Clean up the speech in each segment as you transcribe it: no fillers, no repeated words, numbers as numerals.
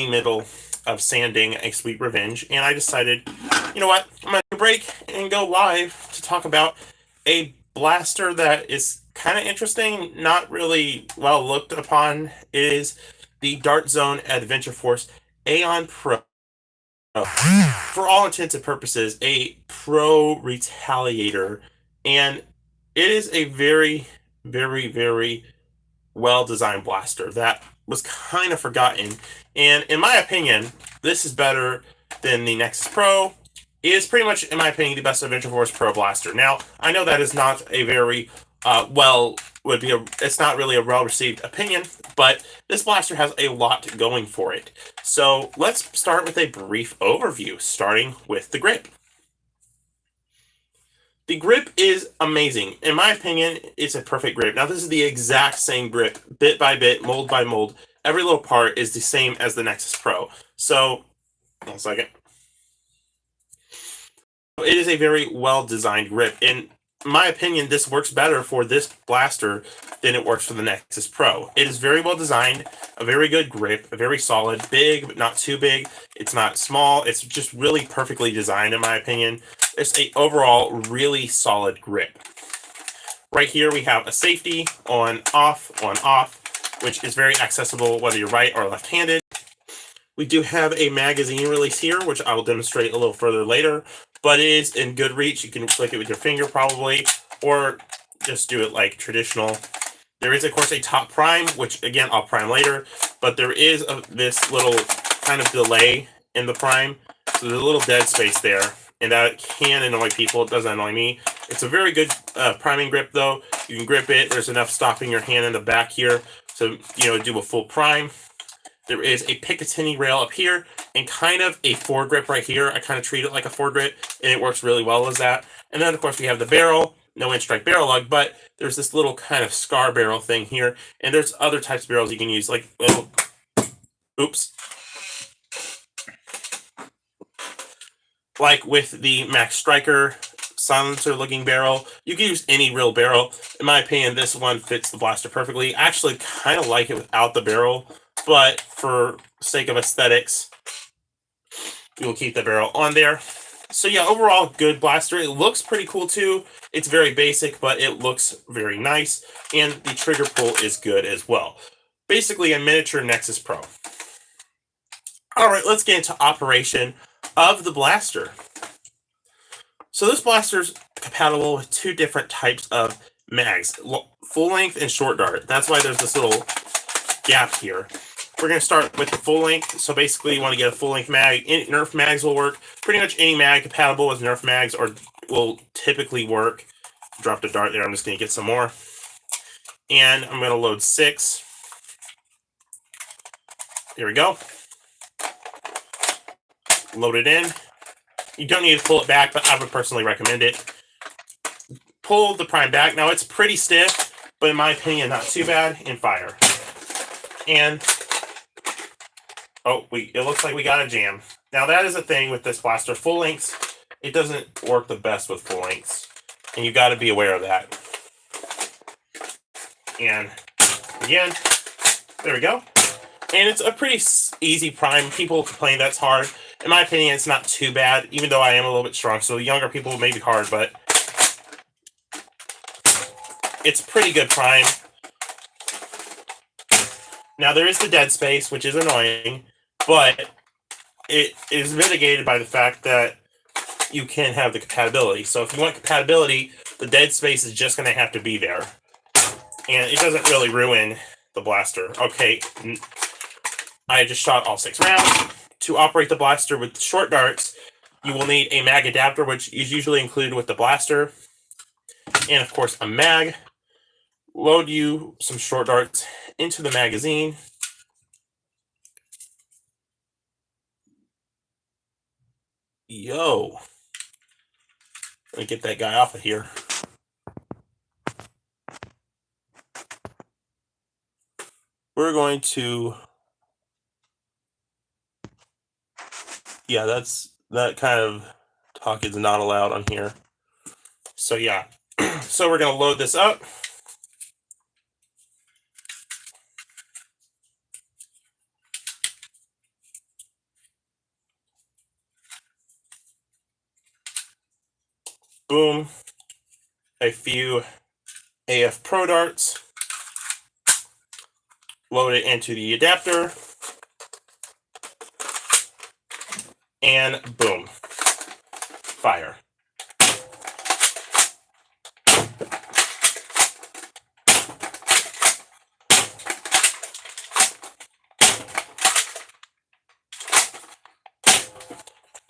middle of sanding a Sweet Revenge, and I decided, you know what, I'm going to break and go live to talk about a blaster that is kind of interesting, not really well looked upon. It is the Dart Zone Adventure Force Aeon Pro. For all intents and purposes, a pro retaliator, and it is a very, very, very well designed blaster that was kind of forgotten. And in my opinion, this is better than the Nexus Pro. It is pretty much, in my opinion, the best Adventure Force Pro blaster. Now, I know that is not a very it's not really a well received opinion, but this blaster has a lot going for it. So let's start with a brief overview, starting with the grip. The grip is amazing. In my opinion, it's a perfect grip. Now, this is the exact same grip, bit by bit, mold by mold. Every little part is the same as the Nexus Pro. So, 1 second. It is a very well-designed grip. In my opinion, this works better for this blaster than it works for the Nexus Pro. It is very well designed, a very good grip, a very solid, big, but not too big. It's not small. It's just really perfectly designed, in my opinion. It's a overall really solid grip. Right here, we have a safety on, off, which is very accessible whether you're right or left-handed. We do have a magazine release here, which I will demonstrate a little further later, but it is in good reach. You can flick it with your finger probably, or just do it like traditional. There is, of course, a top prime, which again, I'll prime later, but there is this little kind of delay in the prime. So there's a little dead space there, and that can annoy people. It doesn't annoy me. It's a very good priming grip, though. You can grip it. There's enough stopping your hand in the back here to, do a full prime. There is a Picatinny rail up here and kind of a foregrip right here. I kind of treat it like a foregrip, and it works really well as that. And then, of course, we have the barrel. No in-strike barrel lug, but there's this little kind of scar barrel thing here. And there's other types of barrels you can use, like, oops. Like with the Max Striker silencer-looking barrel. You can use any real barrel. In my opinion, this one fits the blaster perfectly. I actually kind of like it without the barrel, but for sake of aesthetics, we will keep the barrel on there. So yeah, overall, good blaster. It looks pretty cool too. It's very basic, but it looks very nice, and the trigger pull is good as well. Basically, a miniature Nexus Pro. All right, let's get into operation of the blaster. So this blaster is compatible with two different types of mags, full length and short dart. That's why there's this little gap here. We're going to start with the full length. So basically, you want to get a full length mag. Nerf mags will work. Pretty much any mag compatible with Nerf mags will typically work. Dropped a dart there. I'm just going to get some more. And I'm going to load 6. There we go. Load it in. You don't need to pull it back, but I would personally recommend it. Pull the prime back. Now, it's pretty stiff, but in my opinion, not too bad. And fire. And it looks like we got a jam. Now, that is a thing with this blaster. Full lengths, it doesn't work the best with full lengths, and you got to be aware of that. And again, there we go. And it's a pretty easy prime. People complain that's hard. In my opinion, it's not too bad, even though I am a little bit strong. So younger people may be hard, but it's pretty good prime. Now, there is the dead space, which is annoying, but it is mitigated by the fact that you can have the compatibility. So if you want compatibility, the dead space is just going to have to be there. And it doesn't really ruin the blaster. Okay, I just shot all 6 rounds. To operate the blaster with short darts, you will need a mag adapter, which is usually included with the blaster. And, of course, a mag. Load you some short darts into the magazine. Yo. Let me get that guy off of here. We're going to... Yeah, that kind of talk is not allowed on here. So, yeah. So we're going to load this up. boom, a few AF Pro darts, load it into the adapter, and boom, fire.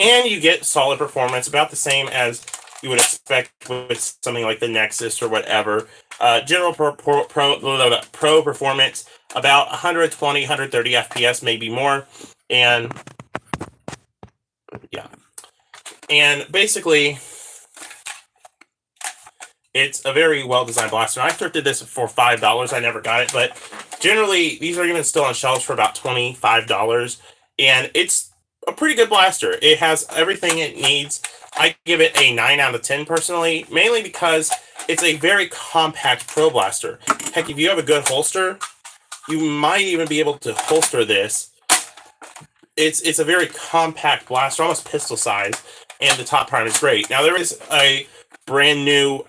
And you get solid performance, about the same as you would expect with something like the Nexus or whatever. General pro performance, about 120, 130 FPS, maybe more. And yeah. And basically, it's a very well-designed blaster. I thrifted this for $5. I never got it, but generally, these are even still on shelves for about $25. And it's a pretty good blaster. It has everything it needs. I give it a 9 out of 10 personally, mainly because it's a very compact pro blaster. Heck, if you have a good holster, you might even be able to holster this. It's a very compact blaster, almost pistol size, and the top primer is great. Now, there is a brand new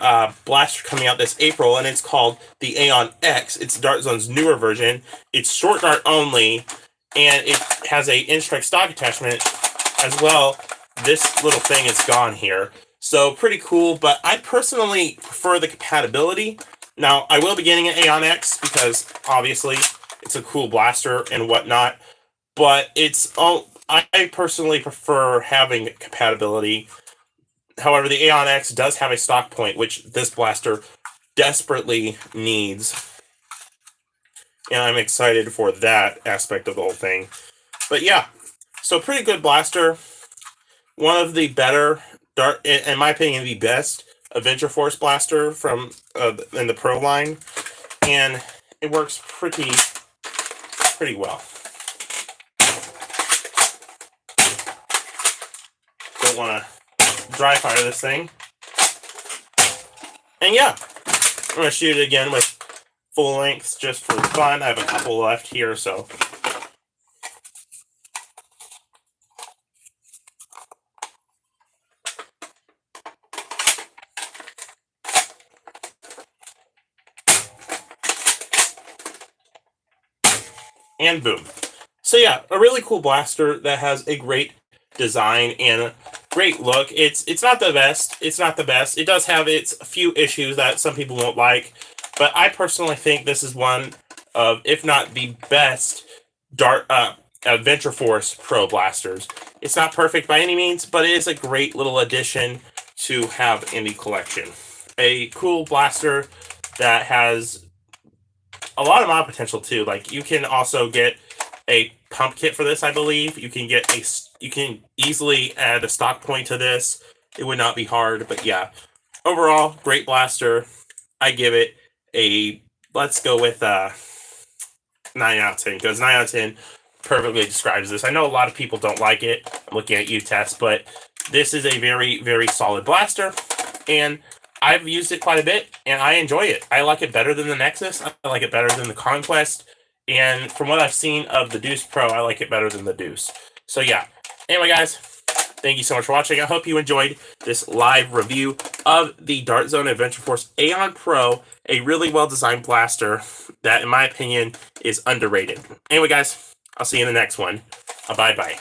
blaster coming out this April, and it's called the Aeon X. It's Dart Zone's newer version. It's short dart only, and it has a Instrike stock attachment as well. This little thing is gone here, so pretty cool. But I personally prefer the compatibility. Now, I will be getting an Aeon X because obviously it's a cool blaster and whatnot. But I personally prefer having compatibility. However, the Aeon X does have a stock point, which this blaster desperately needs. And I'm excited for that aspect of the whole thing. But yeah, so pretty good blaster. One of the better, in my opinion, the best Adventure Force blaster from in the Pro line. And it works pretty well. Don't want to dry fire this thing. And yeah, I'm going to shoot it again with full lengths just for fun. I have a couple left here, so. And boom. So yeah, a really cool blaster that has a great design and a great look. It's not the best. It's not the best. It does have its few issues that some people won't like, but I personally think this is one of, if not the best, Adventure Force Pro blasters. It's not perfect by any means, but it is a great little addition to have in the collection. A cool blaster that has a lot of mod potential too. Like, you can also get a pump kit for this, I believe. You can easily add a stock point to this. It would not be hard, but yeah. Overall, great blaster. I give it a, let's go with 9 out of 10, because 9 out of 10 perfectly describes this. I know a lot of people don't like it. I'm looking at you, Tess, but this is a very, very solid blaster, and I've used it quite a bit, and I enjoy it. I like it better than the Nexus. I like it better than the Conquest. And from what I've seen of the Deuce Pro, I like it better than the Deuce. So yeah. Anyway, guys, thank you so much for watching. I hope you enjoyed this live review of the Dart Zone Adventure Force Aeon Pro, a really well-designed blaster that, in my opinion, is underrated. Anyway, guys, I'll see you in the next one. Bye-bye.